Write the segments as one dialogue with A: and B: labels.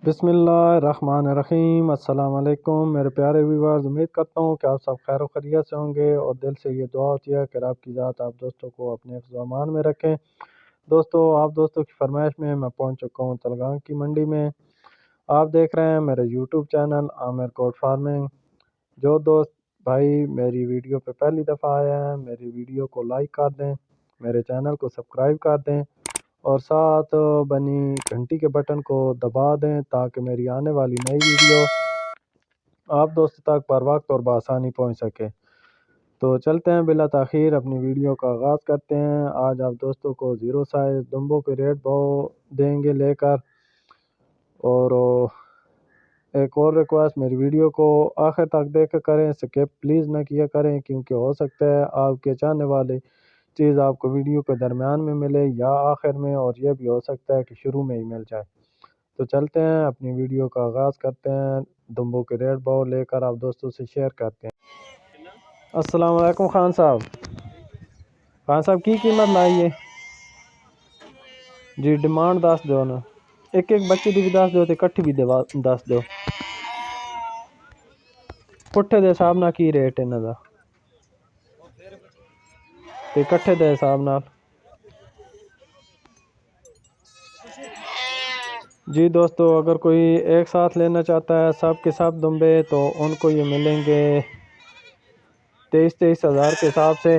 A: बिस्मिल्लाहिर्रहमानिर्रहीम। अस्सलाम वालेकुम मेरे प्यारे व्यूअर्स, उम्मीद करता हूँ कि आप सब खैर खैरियत से होंगे और दिल से ये दुआ होती है कि रब की ज़ात आप दोस्तों को अपने हिफ्ज़ व अमान में रखें। दोस्तों, आप दोस्तों की फरमाइश में मैं पहुँच चुका हूँ तलगांव की मंडी में। आप देख रहे हैं मेरे YouTube channel Aamir goat farming. जो दोस्त भाई मेरी वीडियो पे पहली दफ़ा आए हैं, मेरी वीडियो को लाइक कर दें, मेरे चैनल को सब्सक्राइब कर दें और साथ बनी घंटी के बटन को दबा दें ताकि मेरी आने वाली नई वीडियो आप दोस्तों तक बर वक्त और बआसानी पहुंच सके। तो चलते हैं बिला ताख़ीर अपनी वीडियो का आगाज़ करते हैं। आज आप दोस्तों को ज़ीरो साइज़ दुम्बों के रेट भाव देंगे लेकर। और एक और रिक्वेस्ट, मेरी वीडियो को आखिर तक देख करें, स्किप प्लीज़ ना किया करें, क्योंकि हो सकता है आपके चाहने वाले चीज़ आपको वीडियो के दरमियान में मिले या आखिर में, और यह भी हो सकता है कि शुरू में ही मिल जाए। तो चलते हैं अपनी वीडियो का आगाज़ करते हैं, दुम्बों के रेट भाव लेकर आप दोस्तों से शेयर करते हैं। अस्सलाम वालेकुम खान साहब। खान साहब की कीमत लाई है जी? डिमांड दस दो ना, एक एक बच्चे की भी दस दो, इकट्ठी भी दस दो। पुट्ठे दे हिसाब नाल की रेट इन्हां दा ते इकट्ठे दे हिसाब नाल? जी दोस्तों, अगर कोई एक साथ लेना चाहता है सब के सब दुम्बे, तो उनको ये मिलेंगे 23 हज़ार के हिसाब से।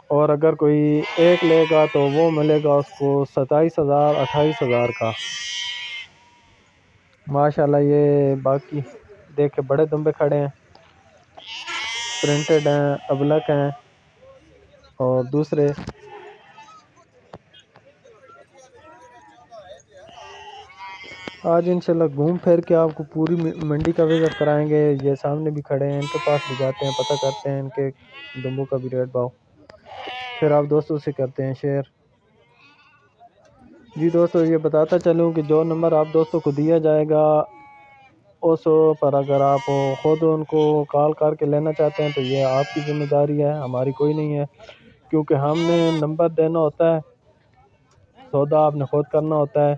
A: और अगर कोई एक लेगा तो वो मिलेगा उसको 27 हज़ार 28 हज़ार का। माशाल्लाह, ये बाकी देखे बड़े दुम्बे खड़े हैं, प्रिंटेड हैं, अबलक हैं और दूसरे। आज इंशाल्लाह घूम फिर के आपको पूरी मंडी का विजिट कराएंगे। ये सामने भी खड़े हैं, इनके पास भी जाते हैं, पता करते हैं इनके दुम्बों का भी रेट भाव, फिर आप दोस्तों से करते हैं शेयर। जी दोस्तों, ये बताता चलूँ कि जो नंबर आप दोस्तों को दिया जाएगा उस पर अगर आप ख़ुद उनको कॉल करके लेना चाहते हैं तो ये आपकी ज़िम्मेदारी है, हमारी कोई नहीं है, क्योंकि हमने नंबर देना होता है, सौदा आपने खुद करना होता है।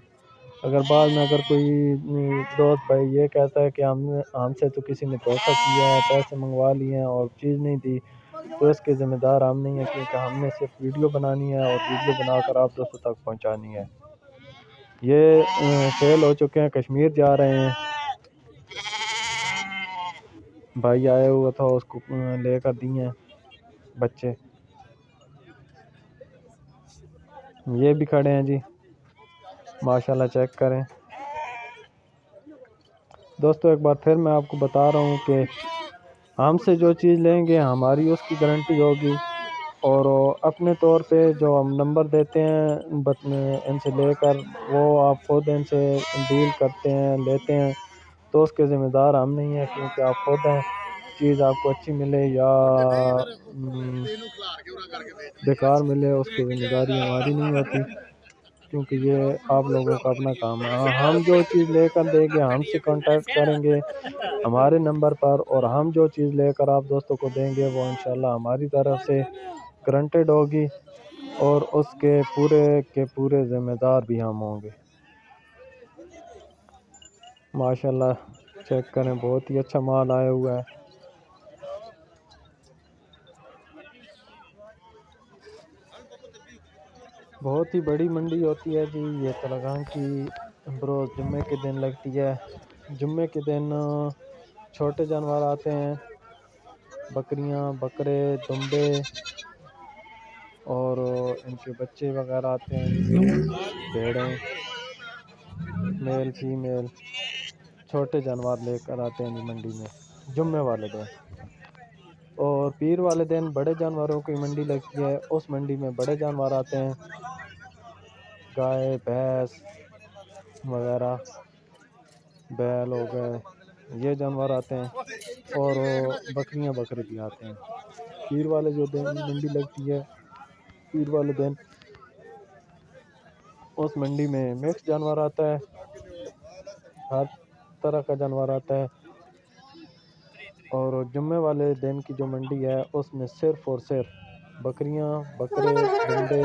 A: अगर बाद में अगर कोई दोस्त भाई ये कहता है कि हमसे तो किसी ने धोखा किया है, पैसे मंगवा लिए हैं और चीज़ नहीं दी, तो इसके ज़िम्मेदार हम नहीं है, क्योंकि हमने सिर्फ वीडियो बनानी है और वीडियो बनाकर आप दोस्तों तक पहुंचानी है। ये सेल हो चुके हैं, कश्मीर जा रहे हैं। भाई आया हुआ था, उसको लेकर दिए हैं बच्चे। ये भी खड़े हैं जी, माशाल्लाह चेक करें। दोस्तों, एक बार फिर मैं आपको बता रहा हूँ कि हमसे जो चीज़ लेंगे हमारी उसकी गारंटी होगी, और अपने तौर पे जो हम नंबर देते हैं इनसे लेकर, वो आप खुद इनसे डील करते हैं, लेते हैं, तो उसके ज़िम्मेदार हम नहीं हैं, क्योंकि आप खुद हैं। चीज़ आपको अच्छी मिले या बेकार मिले, उसकी ज़िम्मेदारी हमारी नहीं होती, क्योंकि ये आप लोगों का अपना काम है। हम जो चीज़ लेकर देंगे, हमसे कांटेक्ट करेंगे हमारे नंबर पर, और हम जो चीज़ लेकर आप दोस्तों को देंगे वो इंशाल्लाह हमारी तरफ से गारंटेड होगी, और उसके पूरे के पूरे ज़िम्मेदार भी हम होंगे। माशाल्लाह चेक करें, बहुत ही अच्छा माल आया हुआ है। बहुत ही बड़ी मंडी होती है जी ये तलगांव की, बरोज़ जुम्मे के दिन लगती है। जुम्मे के दिन छोटे जानवर आते हैं, बकरियां, बकरे, दुम्बे और इनके बच्चे वगैरह आते हैं, भेड़ें, मेल फीमेल छोटे जानवर लेकर आते हैं जी मंडी में जुम्मे वाले दिन। और पीर वाले दिन बड़े जानवरों की मंडी लगती है, उस मंडी में बड़े जानवर आते हैं, गाय, भैंस वगैरह, बैल हो गए, ये जानवर आते हैं, और बकरियां, बकरे भी आते हैं। पीर वाले जो दिन मंडी लगती है, पीर वाले दिन उस मंडी में मिक्स जानवर आता है, हर तरह का जानवर आता है। और जुम्मे वाले दिन की जो मंडी है उसमें सिर्फ और सिर्फ बकरियां, बकरे, दुम्बे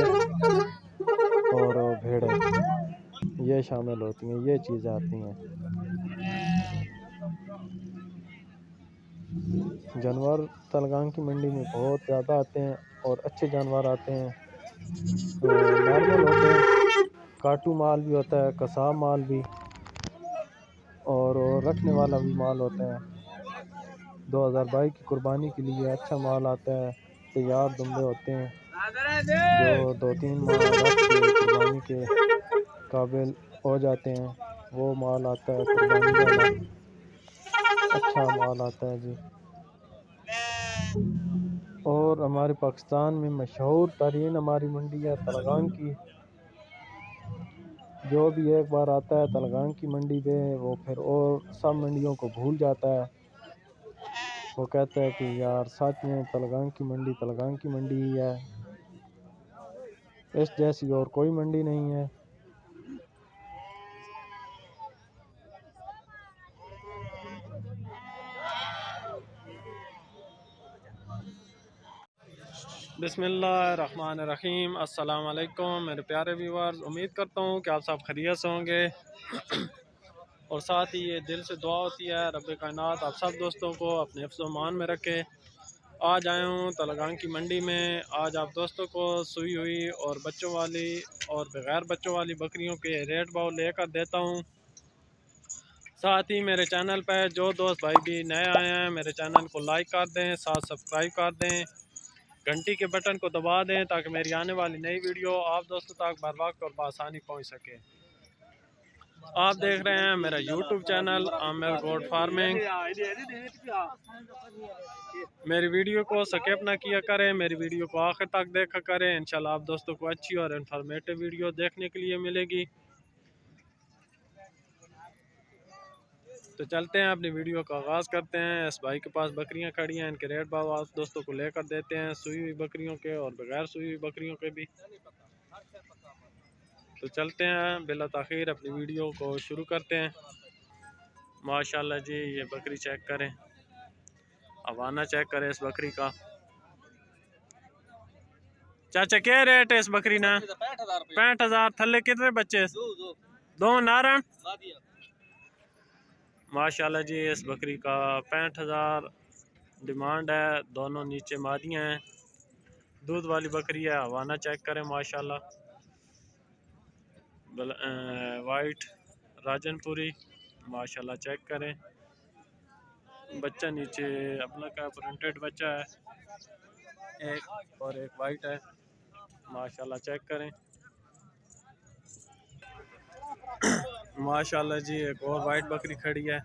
A: और भेड़ें ये शामिल होती हैं, ये चीज़ें आती हैं। جانور تلگان کی منڈی میں بہت زیادہ آتے ہیں اور اچھے جانور آتے ہیں، نارمل ہوتے ہیں، کاٹو مال بھی ہوتا ہے، قصاب مال بھی، اور رکھنے والا بھی مال ہوتا ہے۔ 2022 کی قربانی کے لیے اچھا مال آتا ہے، تیار دمبے ہوتے ہیں جو 2-3 ماہ رکھ کے قربانی کے قابل ہو جاتے ہیں، وہ مال آتا ہے قربانی والا، اچھا مال آتا ہے جی۔ اور ہمارے پاکستان میں مشہور ترین ہماری منڈی ہے تلگان کی، جو بھی ایک بار آتا ہے تلگان کی منڈی پہ وہ پھر اور سب منڈیوں کو بھول جاتا ہے، وہ کہتا ہے کہ یار سچ میں تلگان کی منڈی ہی ہے، اس جیسی اور کوئی منڈی نہیں ہے۔ بسم اللہ الرحمن الرحیم، السلام علیکم میرے پیارے ویورز، امید کرتا ہوں کہ آپ سب خیریت سے ہوں گے، اور ساتھ ہی یہ دل سے دعا ہوتی ہے رب کائنات آپ سب دوستوں کو اپنے حفظ و امان میں رکھے۔ آج آیا ہوں تلگان کی منڈی میں، آج آپ دوستوں کو سوئی ہوئی اور بچوں والی اور بغیر بچوں والی بکریوں کے ریٹ باؤ لے کر دیتا ہوں۔ ساتھ ہی میرے چینل پہ جو دوست بھائی بھی نئے آئے ہیں میرے چینل کو لائک کر دیں، ساتھ سبسکرائب کر دیں، گھنٹی کے بٹن کو دبا دیں تاکہ میری آنے والی نئی ویڈیو آپ دوستوں تک بر وقت اور بآسانی پہنچ سکے۔ آپ دیکھ رہے ہیں میرا یوٹیوب چینل عامر گوٹ فارمنگ۔ میری ویڈیو کو سکپ نہ کیا کریں، میری ویڈیو کو آخر تک دیکھا کریں، انشاءاللہ آپ دوستوں کو اچھی اور انفارمیٹو ویڈیو دیکھنے کے لیے ملے گی۔ تو چلتے ہیں اپنی ویڈیو کا آغاز کرتے ہیں۔ اس بھائی کے پاس بکریاں کھڑی ہیں، ان کے ریٹ باؤ آپ دوستوں کو لے کر دیتے ہیں، سوئی ہوئی بکریوں کے اور بغیر سوئی ہوئی بکریوں کے بھی۔ تو چلتے ہیں بلا تاخیر اپنی ویڈیو کو شروع کرتے ہیں۔ ماشاءاللہ جی، یہ بکری چیک کریں، حوانہ چیک کریں اس بکری کا۔ چاچا کیا ریٹ ہے اس بکری نا؟ 65,000۔ تھلے کتنے بچے؟ دو نارن؟ ماشاءاللہ جی، اس بکری کا 65,000 ڈیمانڈ ہے، دونوں نیچے مادیاں ہیں، دودھ والی بکری ہے، حوانہ چیک کریں ماشاءاللہ، وائٹ راجن پوری ماشاءاللہ چیک کریں، بچہ نیچے اپنا کا پرنٹڈ بچہ ہے، ایک اور ایک وائٹ ہے ماشاءاللہ چیک کریں۔ ماشاءاللہ جی، ایک اور وائٹ بکری کھڑی ہے،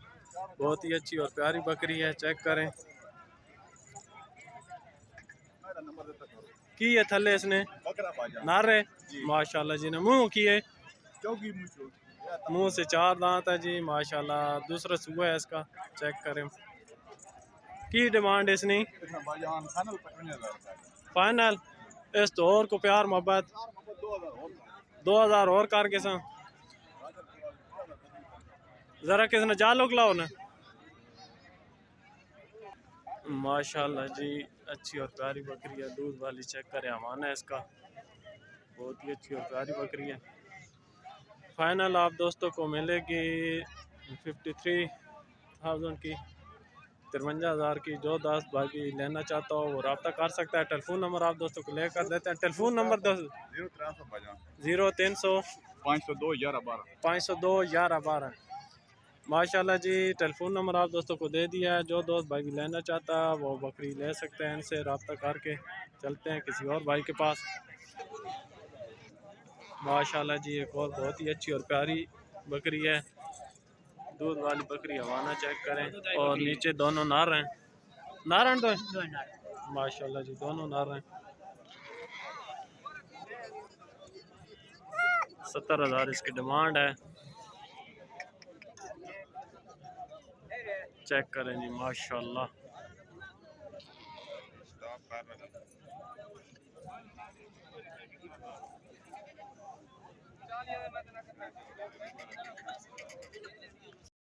A: بہت ہی اچھی اور پیاری بکری ہے، چیک کریں۔ کی ہے تھلے اس نے نارے ماشاءاللہ جی نے منہ کیے، منہ سے 4 دانت ہے جی ماشاءاللہ، دوسرا سوہ ہے اس کا، چیک کریں۔ کی ڈیمانڈ اس نے؟ فائنل اس تو اور کو پیار محبت 2000 اور کر کے سا ذرا کس نے جالو کلاؤ نا۔ ماشاءاللہ جی، اچھی اور پیاری بکری ہے، دودھ والی، چیک کریں، حوانہ ہے اس کا، بہت ہی اچھی اور پیاری بکری ہے۔ فائنل آپ دوستوں کو ملے گی 53,000 کی، 53,000 کی۔ جو دوست بھائی لینا چاہتا ہو وہ رابطہ کر سکتا ہے۔ ٹیلیفون نمبر آپ دوستوں کو لے کر دیتے ہیں، ٹیلیفون نمبر 0300 502 1112۔ ماشاءاللہ جی، ٹیلیفون نمبر آپ دوستوں کو دے دیا ہے، جو دوست بھائی لینا چاہتا ہے وہ بکری لے سکتے ہیں، ان سے رابطہ کر کے۔ چلتے ہیں کسی اور بھائی کے پاس۔ ماشاءاللہ جی، ایک اور بہت ہی اچھی اور پیاری بکری ہے، دودھ والی بکری، حوانہ چیک کریں، اور نیچے دونوں نار ہیں، نارن تو ماشاءاللہ جی دونوں نار ہیں۔ 70,000 اس کی ڈیمانڈ ہے، چیک کریں جی ماشاءاللہ۔